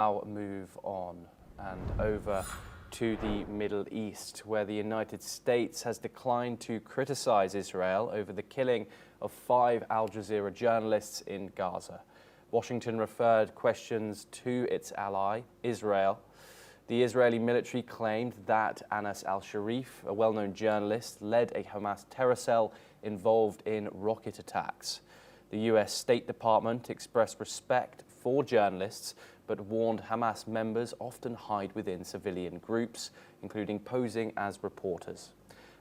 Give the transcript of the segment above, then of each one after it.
Now move on and over to the Middle East, where the United States has declined to criticize Israel over the killing of 5 Al Jazeera journalists in Gaza. Washington referred questions to its ally, Israel. The Israeli military claimed that Anas al-Sharif, a well-known journalist, led a Hamas terror cell involved in rocket attacks. The US State Department expressed respect for journalists, but warned Hamas members often hide within civilian groups, including posing as reporters.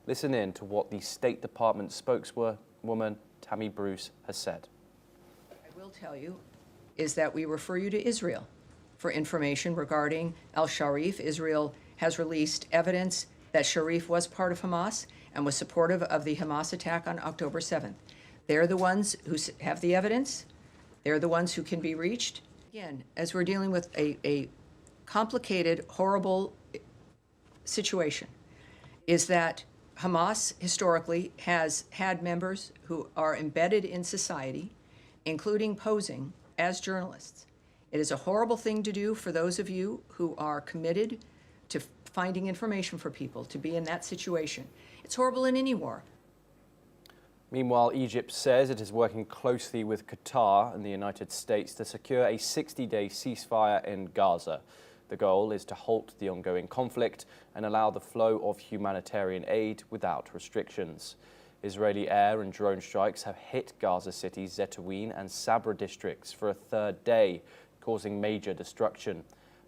Listen in to what the State Department spokeswoman, Tammy Bruce, has said. I will tell you is that we refer you to Israel for information regarding al-Sharif. Israel has released evidence that Sharif was part of Hamas and was supportive of the Hamas attack on October 7th. They're the ones who have the evidence. They're the ones who can be reached. Again, as we're dealing with a complicated, horrible situation, is that Hamas historically has had members who are embedded in society, including posing as journalists. It is a horrible thing to do for those of you who are committed to finding information for people, to be in that situation. It's horrible in any war. Meanwhile, Egypt says it is working closely with Qatar and the United States to secure a 60-day ceasefire in Gaza. The goal is to halt the ongoing conflict and allow the flow of humanitarian aid without restrictions. Israeli air and drone strikes have hit Gaza City's Zetoun and Sabra districts for a third day, causing major destruction.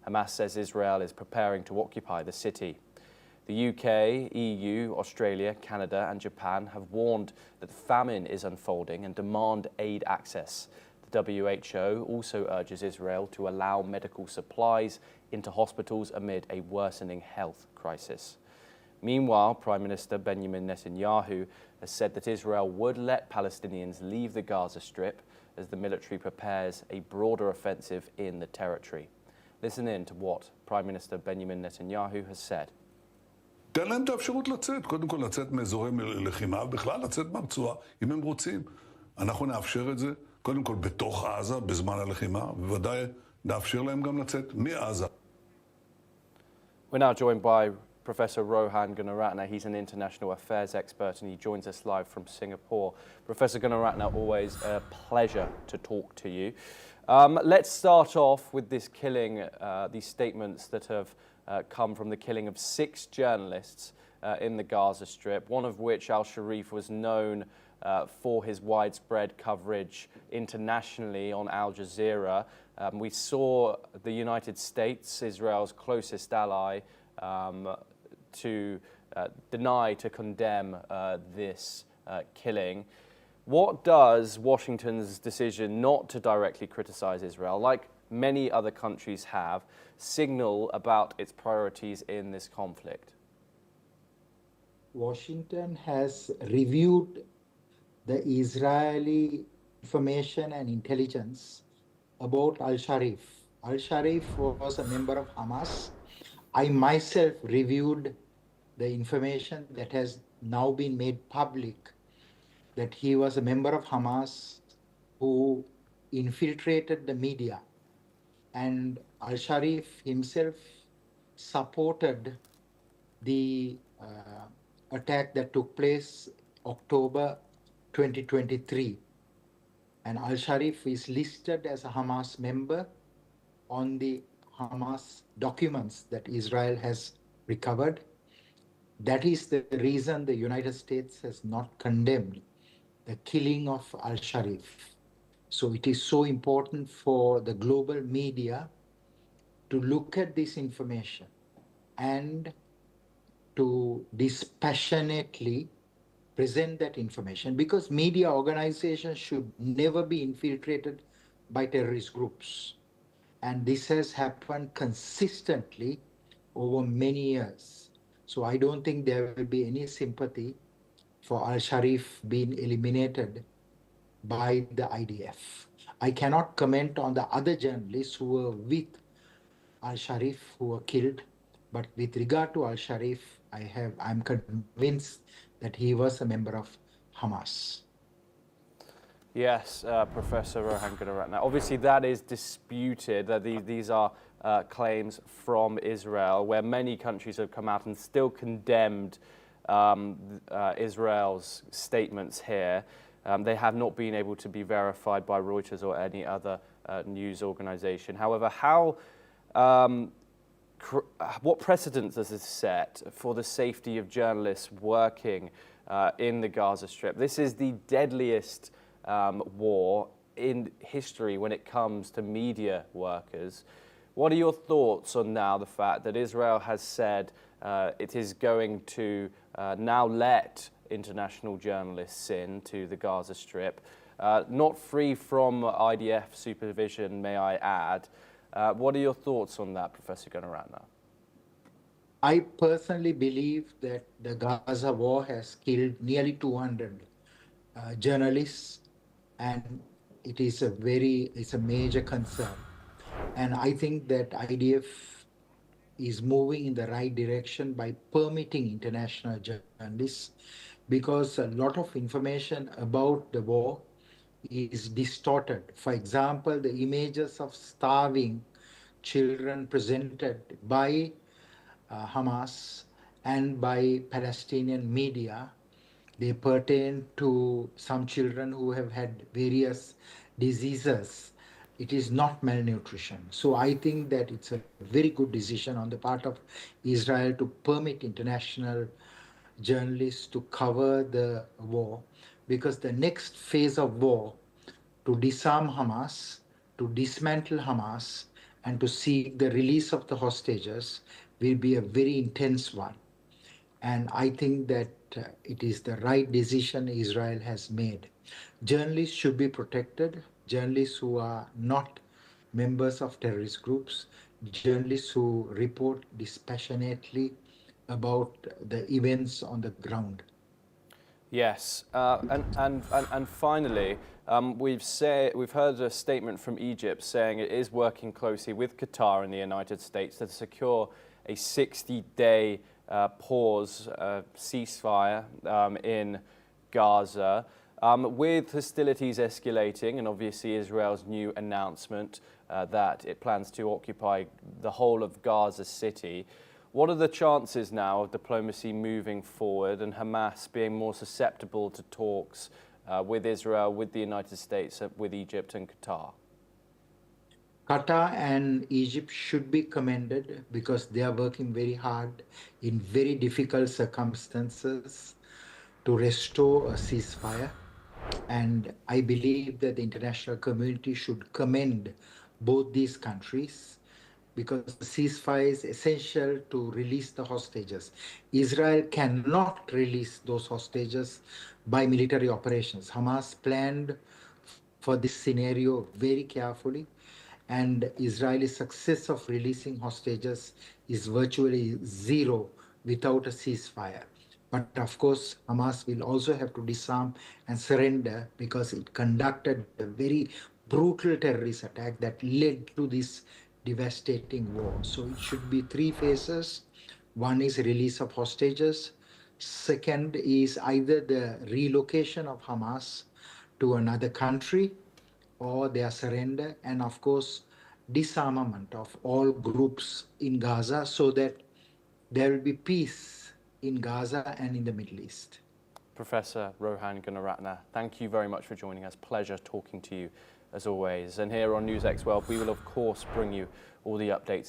Hamas says Israel is preparing to occupy the city. The UK, EU, Australia, Canada and Japan have warned that famine is unfolding and demand aid access. The WHO also urges Israel to allow medical supplies into hospitals amid a worsening health crisis. Meanwhile, Prime Minister Benjamin Netanyahu has said that Israel would let Palestinians leave the Gaza Strip as the military prepares a broader offensive in the territory. Listen in to what Prime Minister Benjamin Netanyahu has said. תן להם את האפשרות לצאת, קודם כל לצאת מאזורי לחימה, ובכלל לצאת מהרצועה, אם הם רוצים. אנחנו נאפשר את זה, קודם כל בתוך עזה, בזמן הלחימה, ובוודאי נאפשר להם גם לצאת מעזה. We're now joined by Professor Rohan Gunaratne. He's an international affairs expert and he joins us live from Singapore. Professor Gunaratne, always a pleasure to talk to you. Let's start off with this killing, these statements that have come from the killing of 6 journalists in the Gaza Strip, one of which, al-Sharif, was known for his widespread coverage internationally on Al Jazeera. We saw the United States, Israel's closest ally, to deny, to condemn this killing. What does Washington's decision not to directly criticize Israel, like many other countries have, signal about its priorities in this conflict? Washington has reviewed the Israeli information and intelligence about al-Sharif. Al-Sharif was a member of Hamas. I myself reviewed the information that has now been made public, that he was a member of Hamas who infiltrated the media. And al-Sharif himself supported the attack that took place October 2023. And al-Sharif is listed as a Hamas member on the Hamas documents that Israel has recovered. That is the reason the United States has not condemned the killing of al-Sharif. So it is so important for the global media to look at this information and to dispassionately present that information, because media organizations should never be infiltrated by terrorist groups. And this has happened consistently over many years. So I don't think there will be any sympathy for al-Sharif being eliminated by the IDF. I cannot comment on the other journalists who were with al-Sharif who were killed, but with regard to al-Sharif, I'm convinced that he was a member of Hamas. Yes, Professor Rohan Gunaratne. Obviously, that is disputed. These are claims from Israel, where many countries have come out and still condemned Israel's statements here. They have not been able to be verified by Reuters or any other news organization. However, what precedent does this set for the safety of journalists working in the Gaza Strip? This is the deadliest war in history when it comes to media workers. What are your thoughts on now the fact that Israel has said it is going to now let international journalists in to the Gaza Strip, not free from IDF supervision, may I add? What are your thoughts on that, Professor Gunaratne? I personally believe that the Gaza war has killed nearly 200 journalists, and it's a major concern. And I think that IDF is moving in the right direction by permitting international journalists, because a lot of information about the war is distorted. For example, the images of starving children presented by Hamas and by Palestinian media, they pertain to some children who have had various diseases. It is not malnutrition. So I think that it's a very good decision on the part of Israel to permit international journalists to cover the war, because the next phase of war, to disarm Hamas, to dismantle Hamas, and to seek the release of the hostages will be a very intense one. And I think that it is the right decision Israel has made. Journalists should be protected, journalists who are not members of terrorist groups, journalists who report dispassionately about the events on the ground. Yes, and finally, we've heard a statement from Egypt saying it is working closely with Qatar and the United States to secure a 60-day pause, ceasefire in Gaza. With hostilities escalating and obviously Israel's new announcement that it plans to occupy the whole of Gaza City, what are the chances now of diplomacy moving forward and Hamas being more susceptible to talks with Israel, with the United States, with Egypt and Qatar? Qatar and Egypt should be commended because they are working very hard in very difficult circumstances to restore a ceasefire. And I believe that the international community should commend both these countries, because the ceasefire is essential to release the hostages. Israel cannot release those hostages by military operations. Hamas planned for this scenario very carefully, and Israeli success of releasing hostages is virtually zero without a ceasefire. But of course, Hamas will also have to disarm and surrender, because it conducted a very brutal terrorist attack that led to this devastating war. So it should be three phases. One is release of hostages. Second is either the relocation of Hamas to another country or their surrender, and of course, disarmament of all groups in Gaza, so that there will be peace in Gaza and in the Middle East. Professor Rohan Gunaratne, thank you very much for joining us. Pleasure talking to you as always. And here on NewsX World, we will of course bring you all the updates